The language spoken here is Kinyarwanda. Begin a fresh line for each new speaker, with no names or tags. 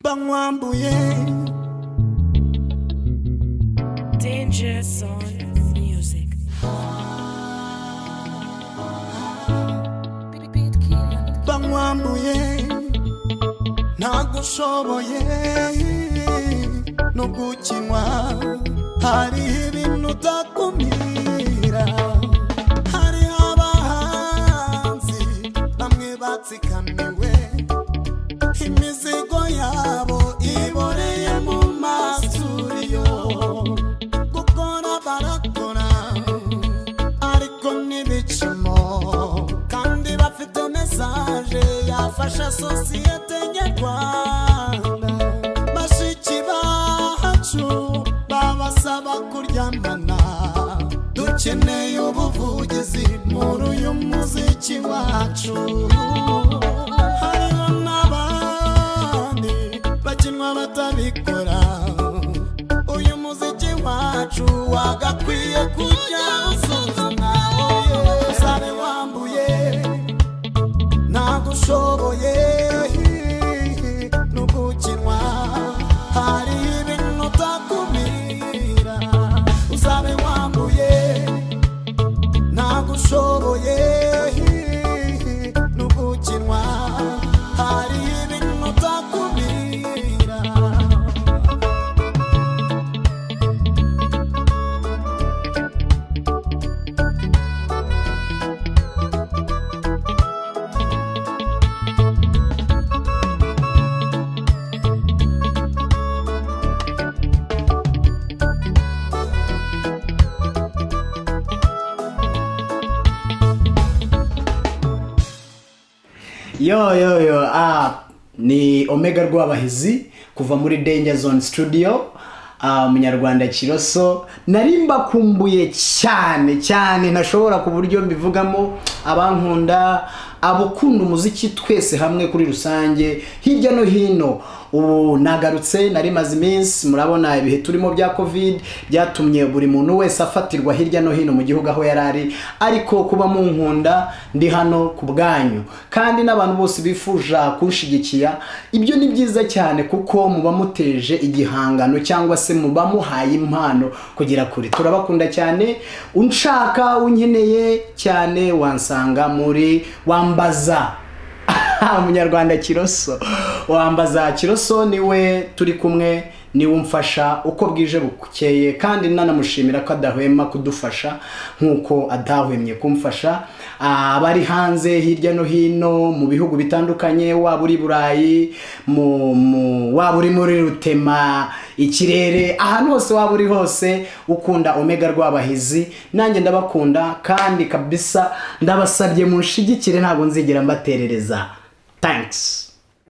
bamwambuye
Danger Zone Music.
bamwambuye ntagushoboye no gukinwa hari ibintu utakumira hari abahanzi bamwe batsikamiwe imizigo yabo iboreye mu masuriyo gukora barakora ariko n'ibicimo kandi bafite mesaje yafasha sosiyete nyarwanda bashiki bacu babasaba kuryamana dukeneye ubuvugizi muri uyu muziki wacu hariho n'abandi bakinwa batabikora uyu muziki wacu wagakwiye kujya usuzumwa usabe wambuye ntagushoboye no gukinwa hari ibintu utakumira usabe wambuye ntagushoboye no gukinwa hari ibintu utakumira
Yo, ni Omega Rwabahizi kuva muri Danger Zone Studio, Munyarwanda Kiroso. Narimba kumbuye cyane ntashobora ku buryo mbivugamo abankunda abukunda umuziki twese hamwe kuri rusange hirya no hino. Ubu nagarutse nari maze iminsi, murabona ibihe turimo bya covid byatumye buri muntu wese afatirwa hirya no hino mu gihugu aho yarari, ariko kuba mu nkunda ndi hano ku bwanyu kandi n'abantu bose bifuja kunshigikiya. Ibyo ni byiza cyane kuko muba muteje igihangano cyangwa se muba muhaye impano kugira kuri. Turabakunda cyane, unshaka unkeneye cyane wansanga muri Wambaza Munyarwanda Kiroso. Wambaza Kiroso niwe turi kumwe, niwe umfasha uko bwije bukeye, kandi nanamushimira ko adahwema kudufasha nkuko adahwemye kumfasha. Abari hanze hirya no hino mu bihugu bitandukanye, waba uri Burayi, waba uri muri Rutema, ikirere, ahantu hose waba uri hose ukunda Omega Rwabahizi, nanjye ndabakunda kandi kabisa ndabasabye munshigikire, ntabwo nzigera mbaterereza. Thanks.